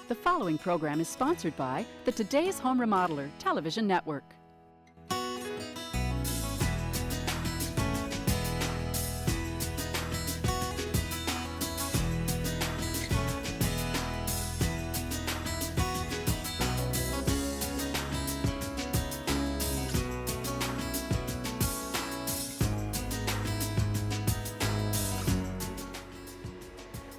The following program is sponsored by the Today's Home Remodeler television network.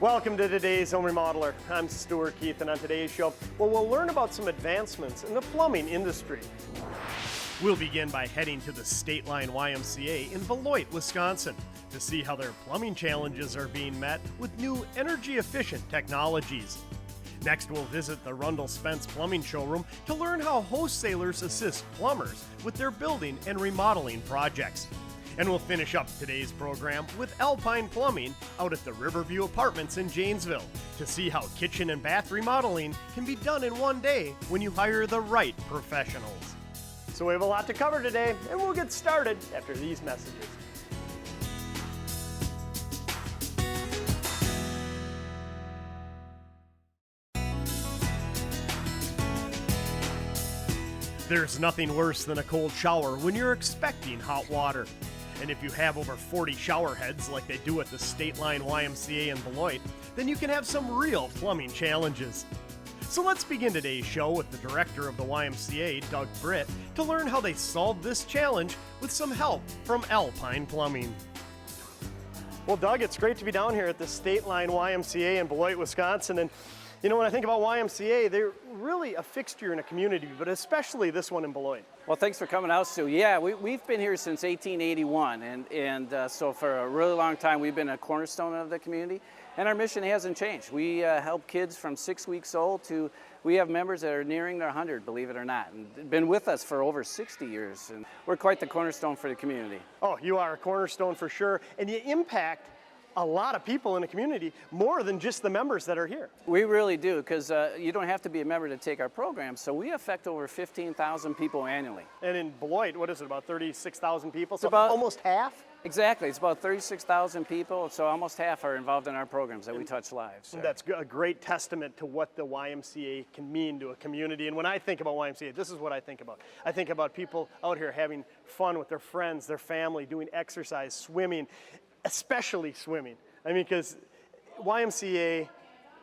Welcome to today's Home Remodeler. I'm Stuart Keith, and on today's show, we'll learn about some advancements in the plumbing industry. We'll begin by heading to the Stateline YMCA in Beloit, Wisconsin, to see how their plumbing challenges are being met with new energy-efficient technologies. Next, we'll visit the Rundle Spence Plumbing Showroom to learn how wholesalers assist plumbers with their building and remodeling projects. And we'll finish up today's program with Alpine Plumbing out at the Riverview Apartments in Janesville to see how kitchen and bath remodeling can be done in one day when you hire the right professionals. So we have a lot to cover today, and we'll get started after these messages. There's nothing worse than a cold shower when you're expecting hot water. And if you have over 40 shower heads like they do at the Stateline YMCA in Beloit, then you can have some real plumbing challenges. So let's begin today's show with the director of the YMCA, Doug Britt, to learn how they solved this challenge with some help from Alpine Plumbing. Well, Doug, it's great to be down here at the Stateline YMCA in Beloit, Wisconsin. And you know, when I think about YMCA, they're really a fixture in a community, but especially this one in Beloit. Well, thanks for coming out, Stu. Yeah, we've been here since 1881, and so for a really long time, we've been a cornerstone of the community, and our mission hasn't changed. We help kids from 6 weeks old to, we have members that are nearing their 100, believe it or not, and been with us for over 60 years, and we're quite the cornerstone for the community. Oh, you are a cornerstone for sure, and you impact a lot of people in the community, more than just the members that are here. We really do, because you don't have to be a member to take our program, so we affect over 15,000 people annually. And in Beloit, what is it, about 36,000 people? So about almost half? Exactly, it's about 36,000 people, so almost half are involved in our programs that we touch lives. So. That's a great testament to what the YMCA can mean to a community. And when I think about YMCA, this is what I think about. I think about people out here having fun with their friends, their family, doing exercise, swimming, especially swimming. I mean, because YMCA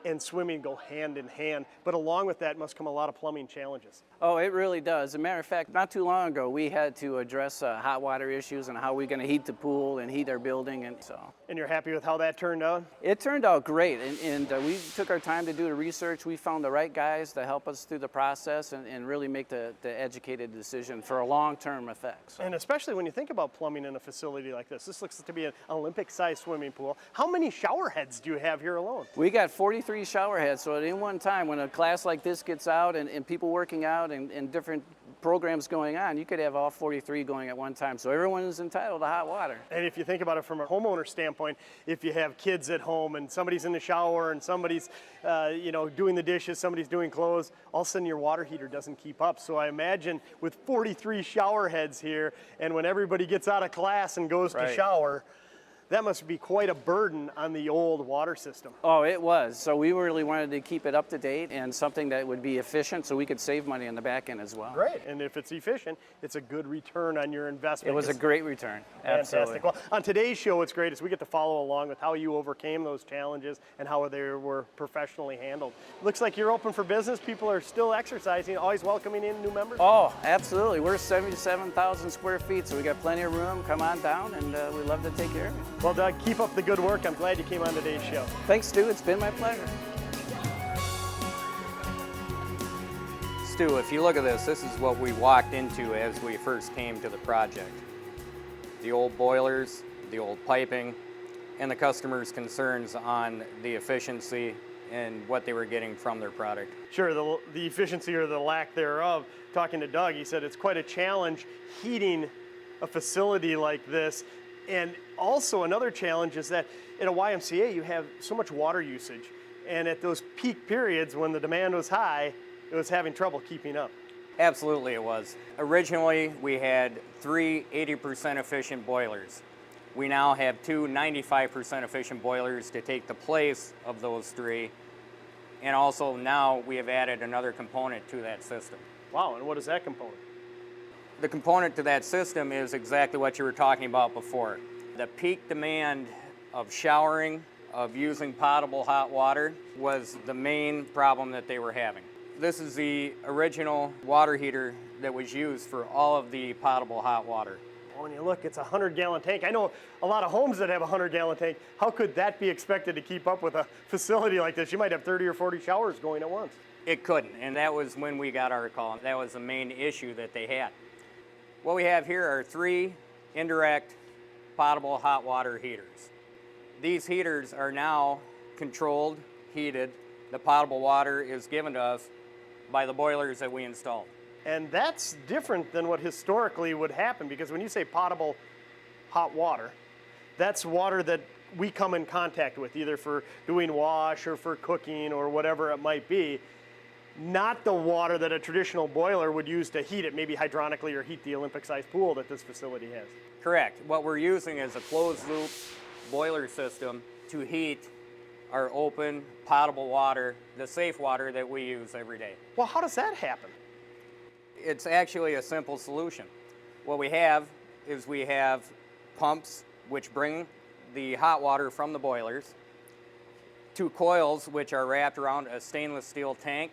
and swimming go hand in hand, but along with that must come a lot of plumbing challenges. Oh, it really does. As a matter of fact, not too long ago, we had to address hot water issues and how we're going to heat the pool and heat our building, and so. And you're happy with how that turned out? It turned out great, and we took our time to do the research. We found the right guys to help us through the process and really make the educated decision for a long-term effect. So. And especially when you think about plumbing in a facility like this looks to be an Olympic-sized swimming pool. How many shower heads do you have here alone? We got 43 shower heads, so at any one time, when a class like this gets out and people working out and different programs going on, you could have all 43 going at one time. So everyone is entitled to hot water. And if you think about it from a homeowner standpoint, if you have kids at home and somebody's in the shower and somebody's doing the dishes, somebody's doing clothes, all of a sudden your water heater doesn't keep up. So I imagine with 43 shower heads here, and when everybody gets out of class and goes to shower, that must be quite a burden on the old water system. Oh, it was. So we really wanted to keep it up to date and something that would be efficient so we could save money on the back end as well. Great. And if it's efficient, it's a good return on your investment. It was a great return. Fantastic. Absolutely. Well, on today's show, what's great is we get to follow along with how you overcame those challenges and how they were professionally handled. Looks like you're open for business. People are still exercising, always welcoming in new members. Oh, absolutely. We're 77,000 square feet, so we got plenty of room. Come on down, and we love to take care of you. Well, Doug, keep up the good work. I'm glad you came on today's show. Thanks, Stu. It's been my pleasure. Stu, if you look at this is what we walked into as we first came to the project. The old boilers, the old piping, and the customers' concerns on the efficiency and what they were getting from their product. Sure, the efficiency or the lack thereof. Talking to Doug, he said it's quite a challenge heating a facility like this. And also another challenge is that in a YMCA you have so much water usage, and at those peak periods when the demand was high, it was having trouble keeping up. Absolutely it was. Originally we had 3 80% efficient boilers. We now have 2 95% efficient boilers to take the place of those 3 And also now we have added another component to that system. Wow, and what is that component? The component to that system is exactly what you were talking about before. The peak demand of showering, of using potable hot water, was the main problem that they were having. This is the original water heater that was used for all of the potable hot water. When you look, it's a 100-gallon tank. I know a lot of homes that have a 100-gallon tank. How could that be expected to keep up with a facility like this? You might have 30 or 40 showers going at once. It couldn't, and that was when we got our call. That was the main issue that they had. What we have here are 3 indirect potable hot water heaters. These heaters are now controlled, heated. The potable water is given to us by the boilers that we installed. And that's different than what historically would happen, because when you say potable hot water, that's water that we come in contact with, either for doing wash or for cooking or whatever it might be, not the water that a traditional boiler would use to heat it, maybe hydronically, or heat the Olympic-sized pool that this facility has. Correct. What we're using is a closed-loop boiler system to heat our open, potable water, the safe water that we use every day. Well, how does that happen? It's actually a simple solution. What we have is we have pumps which bring the hot water from the boilers, 2 coils which are wrapped around a stainless steel tank.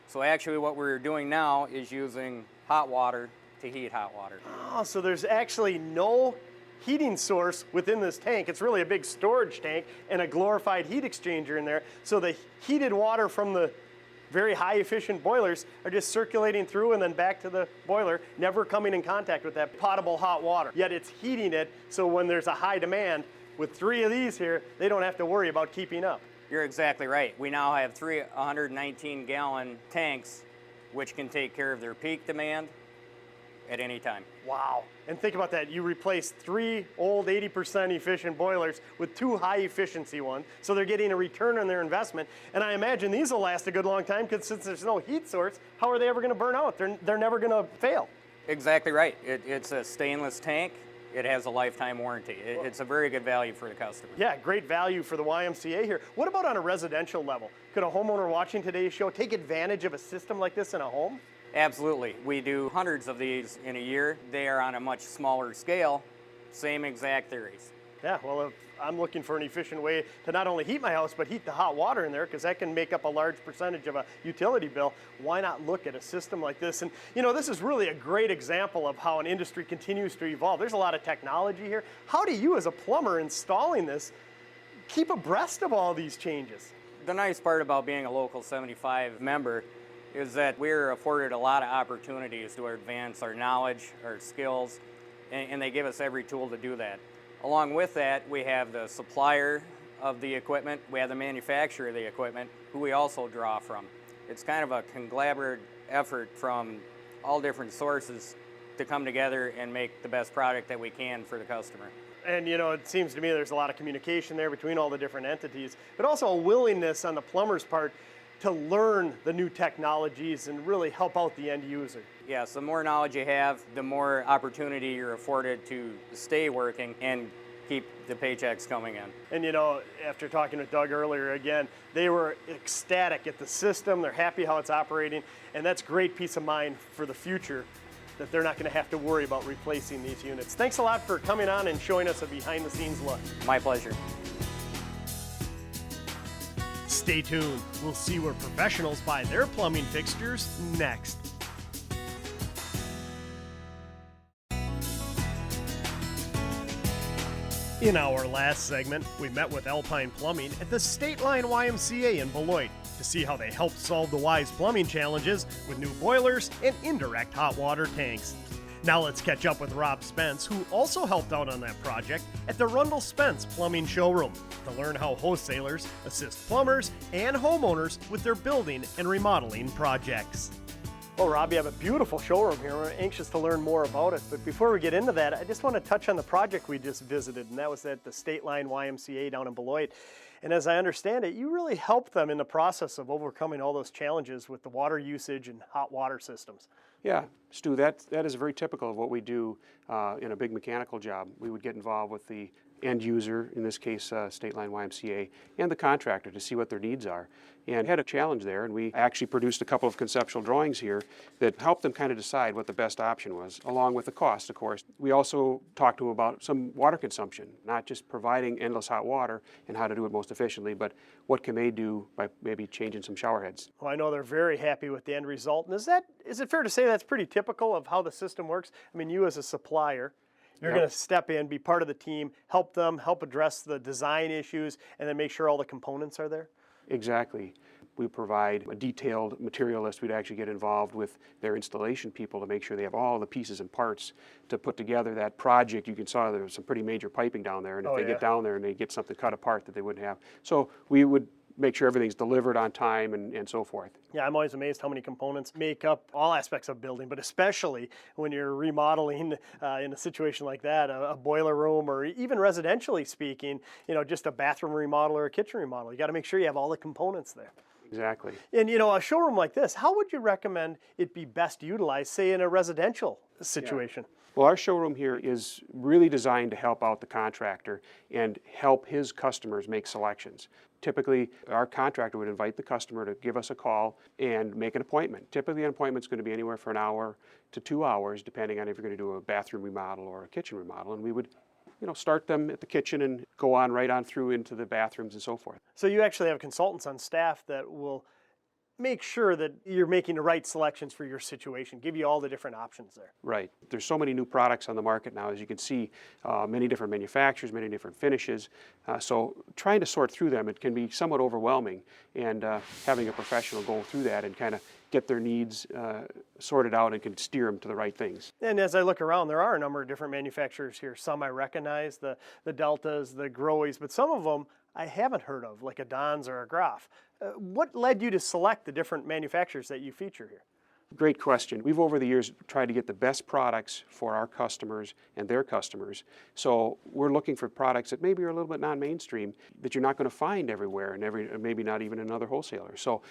So actually what we're doing now is using hot water to heat hot water. Oh, so there's actually no heating source within this tank. It's really a big storage tank and a glorified heat exchanger in there. So the heated water from the very high efficient boilers are just circulating through and then back to the boiler, never coming in contact with that potable hot water. Yet it's heating it, so when there's a high demand, with 3 of these here, they don't have to worry about keeping up. You're exactly right. We now have 3 119-gallon tanks which can take care of their peak demand at any time. Wow. And think about that. You replace 3 old 80% efficient boilers with 2 high efficiency ones, so they're getting a return on their investment. And I imagine these will last a good long time, because since there's no heat source, how are they ever going to burn out? They're never going to fail. Exactly right. It's a stainless tank. It has a lifetime warranty. It's a very good value for the customer. Yeah, great value for the YMCA here. What about on a residential level? Could a homeowner watching today's show take advantage of a system like this in a home? Absolutely. We do hundreds of these in a year. They are on a much smaller scale, same exact theories. Yeah, well, if I'm looking for an efficient way to not only heat my house, but heat the hot water in there, because that can make up a large percentage of a utility bill, why not look at a system like this? And you know, this is really a great example of how an industry continues to evolve. There's a lot of technology here. How do you, as a plumber installing this, keep abreast of all these changes? The nice part about being a Local 75 member is that we're afforded a lot of opportunities to advance our knowledge, our skills, and they give us every tool to do that. Along with that, we have the supplier of the equipment, we have the manufacturer of the equipment, who we also draw from. It's kind of a conglomerate effort from all different sources to come together and make the best product that we can for the customer. And you know, it seems to me there's a lot of communication there between all the different entities, but also a willingness on the plumber's part to learn the new technologies and really help out the end user. Yes, the more knowledge you have, the more opportunity you're afforded to stay working and keep the paychecks coming in. And you know, after talking with Doug earlier again, they were ecstatic at the system, they're happy how it's operating, and that's great peace of mind for the future, that they're not going to have to worry about replacing these units. Thanks a lot for coming on and showing us a behind-the-scenes look. My pleasure. Stay tuned. We'll see where professionals buy their plumbing fixtures next. In our last segment, we met with Alpine Plumbing at the Stateline YMCA in Beloit to see how they helped solve the Y's plumbing challenges with new boilers and indirect hot water tanks. Now let's catch up with Rob Spence, who also helped out on that project at the Rundle Spence Plumbing Showroom, to learn how wholesalers assist plumbers and homeowners with their building and remodeling projects. Well, Rob, you have a beautiful showroom here. We're anxious to learn more about it. But before we get into that, I just want to touch on the project we just visited, and that was at the Stateline YMCA down in Beloit. And as I understand it, you really helped them in the process of overcoming all those challenges with the water usage and hot water systems. Yeah, Stu, that is very typical of what we do in a big mechanical job. We would get involved with the end user, in this case Stateline YMCA, and the contractor to see what their needs are. And had a challenge there, and we actually produced a couple of conceptual drawings here that helped them kind of decide what the best option was, along with the cost, of course. We also talked to them about some water consumption, not just providing endless hot water and how to do it most efficiently, but what can they do by maybe changing some shower heads. Well, I know they're very happy with the end result. And is it fair to say that's pretty typical of how the system works? I mean, you as a supplier, you're going to step in, be part of the team, help them, help address the design issues, and then make sure all the components are there? Exactly. We provide a detailed material list. We'd actually get involved with their installation people to make sure they have all the pieces and parts to put together that project. You can saw there was some pretty major piping down there, and if they get down there and they get something cut apart that they wouldn't have. So we would make sure everything's delivered on time and so forth. Yeah, I'm always amazed how many components make up all aspects of building, but especially when you're remodeling in a situation like that, a boiler room, or even residentially speaking, just a bathroom remodel or a kitchen remodel. You got to make sure you have all the components there. Exactly. And a showroom like this, how would you recommend it be best utilized, say in a residential situation? Well, our showroom here is really designed to help out the contractor and help his customers make selections. Typically, our contractor would invite the customer to give us a call and make an appointment. Typically, an appointment's going to be anywhere from an hour to 2 hours, depending on if you're going to do a bathroom remodel or a kitchen remodel. And we would start them at the kitchen and go on right on through into the bathrooms and so forth. So you actually have consultants on staff that will make sure that you're making the right selections for your situation, give you all the different options there. Right. There's so many new products on the market now, as you can see, many different manufacturers, many different finishes. So trying to sort through them, it can be somewhat overwhelming, and having a professional go through that and kind of get their needs sorted out and can steer them to the right things. And as I look around, there are a number of different manufacturers here. Some I recognize, the Deltas, the Groes, but some of them I haven't heard of, like a Don's or a Graf. What led you to select the different manufacturers that you feature here? Great question. We've over the years tried to get the best products for our customers and their customers. So we're looking for products that maybe are a little bit non-mainstream, that you're not going to find everywhere, and maybe not even another wholesaler. So,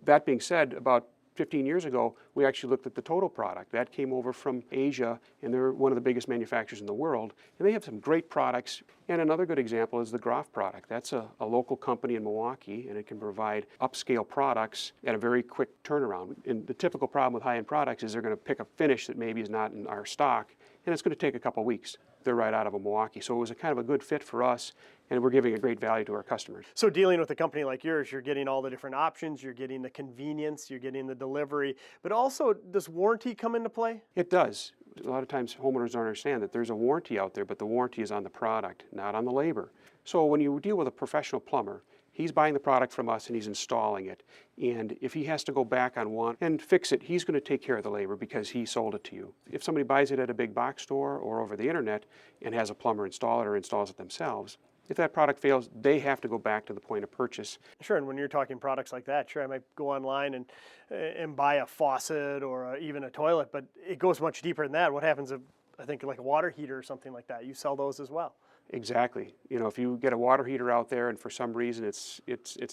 that being said, about 15 years ago, we actually looked at the Total product. That came over from Asia, and they're one of the biggest manufacturers in the world. And they have some great products. And another good example is the Graf product. That's a local company in Milwaukee, and it can provide upscale products at a very quick turnaround. And the typical problem with high-end products is they're going to pick a finish that maybe is not in our stock, and it's going to take a couple weeks. They're right out of a Milwaukee. So it was a kind of a good fit for us, and we're giving a great value to our customers. So dealing with a company like yours, you're getting all the different options, you're getting the convenience, you're getting the delivery, but also does warranty come into play? It does. A lot of times homeowners don't understand that there's a warranty out there, but the warranty is on the product, not on the labor. So when you deal with a professional plumber, he's buying the product from us and he's installing it. And if he has to go back on one and fix it, he's going to take care of the labor because he sold it to you. If somebody buys it at a big box store or over the internet and has a plumber install it or installs it themselves, if that product fails, they have to go back to the point of purchase. Sure, and when you're talking products like that, sure, I might go online and buy a faucet or even a toilet, but it goes much deeper than that. What happens if, I think, like a water heater or something like that? You sell those as well. Exactly. If you get a water heater out there and for some reason it's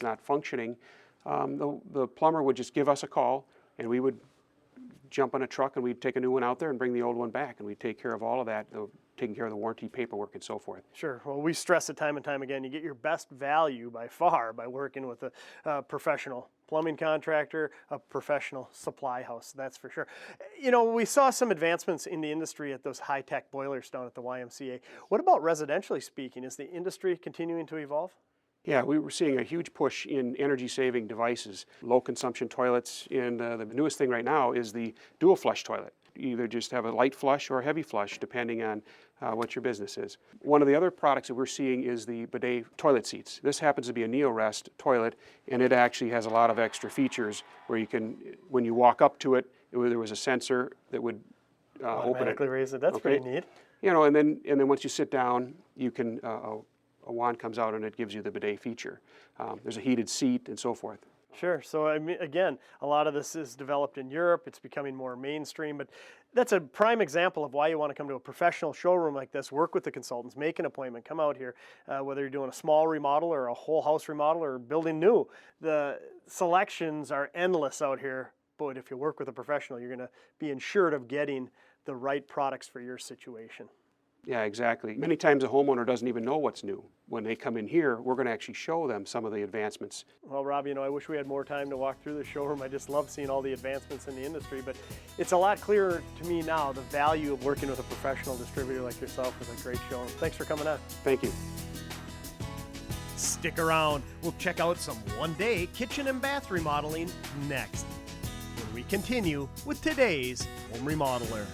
not functioning, the plumber would just give us a call, and we would jump on a truck and we'd take a new one out there and bring the old one back, and we'd take care of all of that, taking care of the warranty paperwork and so forth. Sure. Well, we stress it time and time again. You get your best value by far by working with a professional plumbing contractor, a professional supply house, that's for sure. We saw some advancements in the industry at those high-tech boilers down at the YMCA. What about residentially speaking? Is the industry continuing to evolve? Yeah, we were seeing a huge push in energy-saving devices, low-consumption toilets, and the newest thing right now is the dual flush toilet. You either just have a light flush or a heavy flush, depending on what your business is. One of the other products that we're seeing is the bidet toilet seats. This happens to be a Neo-Rest toilet, and it actually has a lot of extra features where you can, when you walk up to it, there was a sensor that would open it. Automatically raise it. That's pretty neat. And then once you sit down, you can a wand comes out and it gives you the bidet feature. There's a heated seat and so forth. Sure. So again, a lot of this is developed in Europe. It's becoming more mainstream, but that's a prime example of why you want to come to a professional showroom like this, work with the consultants, make an appointment, come out here, whether you're doing a small remodel or a whole house remodel or building new. The selections are endless out here, but if you work with a professional, you're going to be ensured of getting the right products for your situation. Yeah, exactly. Many times a homeowner doesn't even know what's new. When they come in here, we're going to actually show them some of the advancements. Well, Rob, I wish we had more time to walk through the showroom. I just love seeing all the advancements in the industry, but it's a lot clearer to me now the value of working with a professional distributor like yourself with a great showroom. Thanks for coming on. Thank you. Stick around. We'll check out some one-day kitchen and bath remodeling next, when we continue with today's Home Remodeler.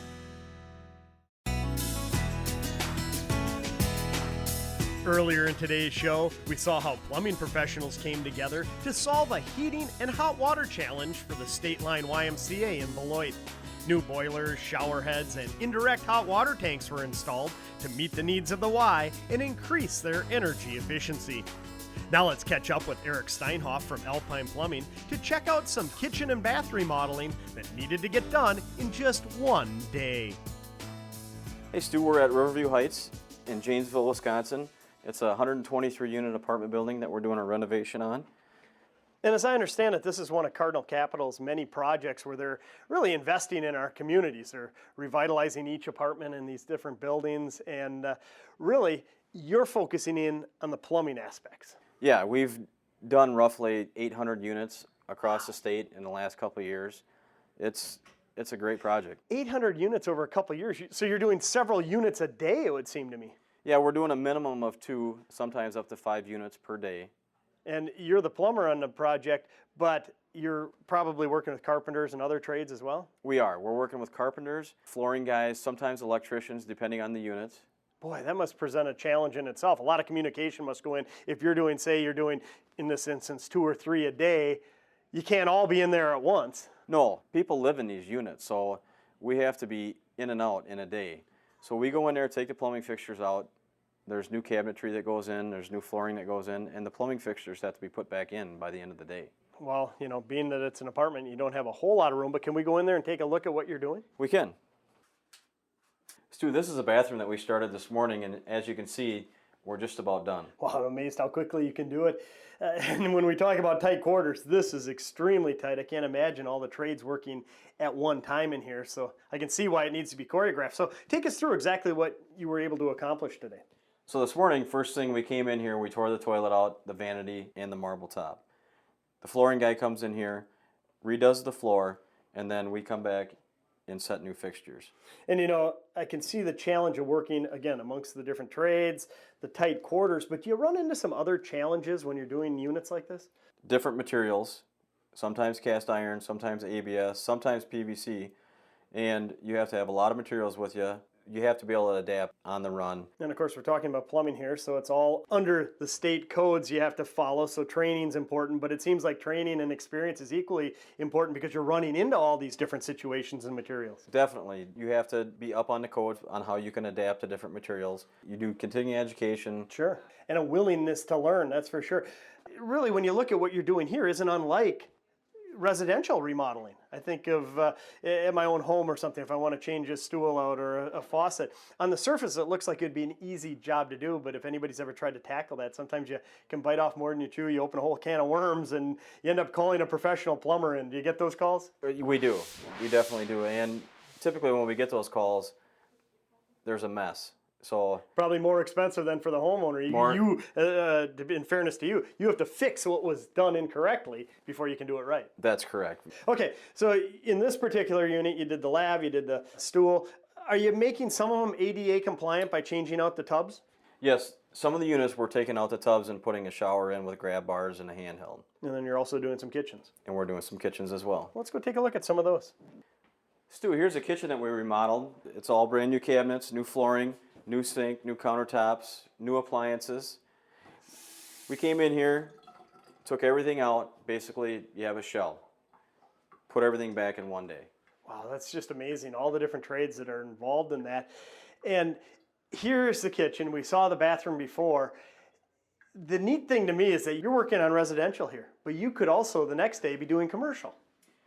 Earlier in today's show, we saw how plumbing professionals came together to solve a heating and hot water challenge for the Stateline YMCA in Beloit. New boilers, shower heads, and indirect hot water tanks were installed to meet the needs of the Y and increase their energy efficiency. Now let's catch up with Eric Steinhoff from Alpine Plumbing to check out some kitchen and bath remodeling that needed to get done in just one day. Hey Stu, we're at Riverview Heights in Janesville, Wisconsin. It's a 123-unit apartment building that we're doing a renovation on. And as I understand it, this is one of Cardinal Capital's many projects where they're really investing in our communities. They're revitalizing each apartment in these different buildings, and really, you're focusing in on the plumbing aspects. Yeah, we've done roughly 800 units across the state in the last couple of years. It's a great project. 800 units over a couple of years. So you're doing several units a day, it would seem to me. Yeah, we're doing a minimum of 2, sometimes up to 5 units per day. And you're the plumber on the project, but you're probably working with carpenters and other trades as well? We are. We're working with carpenters, flooring guys, sometimes electricians, depending on the units. Boy, that must present a challenge in itself. A lot of communication must go in. If you're doing, say, in this instance, 2 or 3 a day, you can't all be in there at once. No, people live in these units, so we have to be in and out in a day. So we go in there, take the plumbing fixtures out. There's new cabinetry that goes in, there's new flooring that goes in, and the plumbing fixtures have to be put back in by the end of the day. Well, being that it's an apartment, you don't have a whole lot of room, but can we go in there and take a look at what you're doing? We can. Stu, this is a bathroom that we started this morning, and as you can see, we're just about done. Wow, I'm amazed how quickly you can do it. And when we talk about tight quarters, this is extremely tight. I can't imagine all the trades working at one time in here, so I can see why it needs to be choreographed. So take us through exactly what you were able to accomplish today. So this morning, first thing we came in here, we tore the toilet out, the vanity, and the marble top. The flooring guy comes in here, redoes the floor, and then we come back and set new fixtures. And I can see the challenge of working, again, amongst the different trades, the tight quarters, but do you run into some other challenges when you're doing units like this? Different materials, sometimes cast iron, sometimes ABS, sometimes PVC, and you have to have a lot of materials with you. You have to be able to adapt on the run. And of course, we're talking about plumbing here, so it's all under the state codes you have to follow, so training's important, but it seems like training and experience is equally important because you're running into all these different situations and materials. Definitely. You have to be up on the code on how you can adapt to different materials. You do continuing education. Sure. And a willingness to learn, that's for sure. Really, when you look at what you're doing here, isn't unlike residential remodeling. I think of at my own home or something, if I want to change a stool out or a faucet. On the surface, it looks like it'd be an easy job to do, but if anybody's ever tried to tackle that, sometimes you can bite off more than you chew. You open a whole can of worms and you end up calling a professional plumber in. Do you get those calls? We do. We definitely do. And typically when we get those calls, there's a mess. So probably more expensive than for the homeowner. In fairness to you, you have to fix what was done incorrectly before you can do it right. That's correct. Okay, so in this particular unit, you did the lab, you did the stool. Are you making some of them ADA compliant by changing out the tubs? Yes, some of the units we're taking out the tubs and putting a shower in with grab bars and a handheld. And then you're also doing some kitchens. And we're doing some kitchens as well. Let's go take a look at some of those. Stu, here's a kitchen that we remodeled. It's all brand new cabinets, new flooring, new sink, new countertops, new appliances. We came in here, took everything out. Basically, you have a shell. Put everything back in one day. Wow, that's just amazing. All the different trades that are involved in that. And here's the kitchen. We saw the bathroom before. The neat thing to me is that you're working on residential here, but you could also the next day be doing commercial.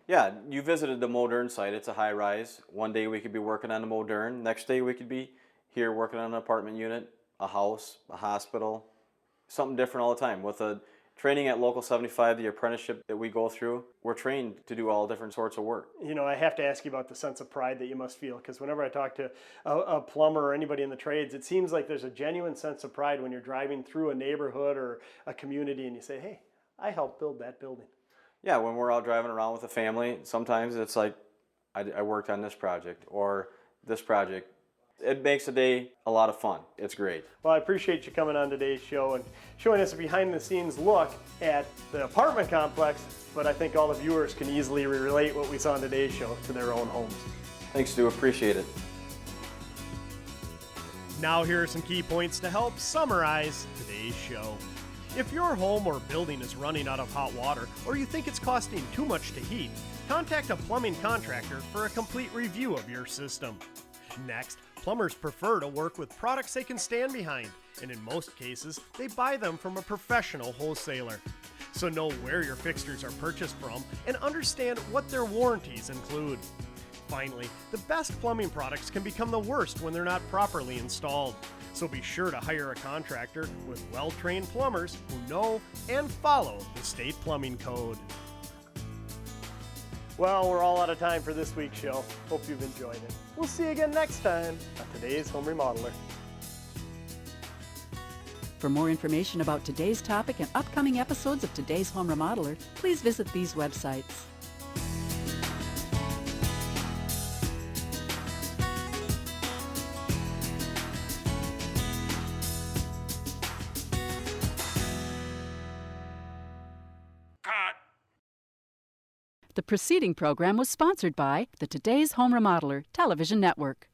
Yeah, you visited the Modern site. It's a high rise. One day we could be working on the Modern. Next day we could be here working on an apartment unit, a house, a hospital, something different all the time with a training at Local 75, the apprenticeship that we go through, we're trained to do all different sorts of work. You know, I have to ask you about the sense of pride that you must feel, because whenever I talk to a plumber or anybody in the trades, it seems like there's a genuine sense of pride when you're driving through a neighborhood or a community and you say, hey, I helped build that building. Yeah, when we're out driving around with the family, sometimes it's like, I worked on this project or this project. It makes the day a lot of fun. It's great. Well, I appreciate you coming on today's show and showing us a behind-the-scenes look at the apartment complex, but I think all the viewers can easily relate what we saw in today's show to their own homes. Thanks, Stu. Appreciate it. Now here are some key points to help summarize today's show. If your home or building is running out of hot water, or you think it's costing too much to heat, contact a plumbing contractor for a complete review of your system. Next, plumbers prefer to work with products they can stand behind, and in most cases, they buy them from a professional wholesaler. So know where your fixtures are purchased from and understand what their warranties include. Finally, the best plumbing products can become the worst when they're not properly installed. So be sure to hire a contractor with well-trained plumbers who know and follow the state plumbing code. Well, we're all out of time for this week's show. Hope you've enjoyed it. We'll see you again next time on Today's Home Remodeler. For more information about today's topic and upcoming episodes of Today's Home Remodeler, please visit these websites. The preceding program was sponsored by the Today's Home Remodeler television network.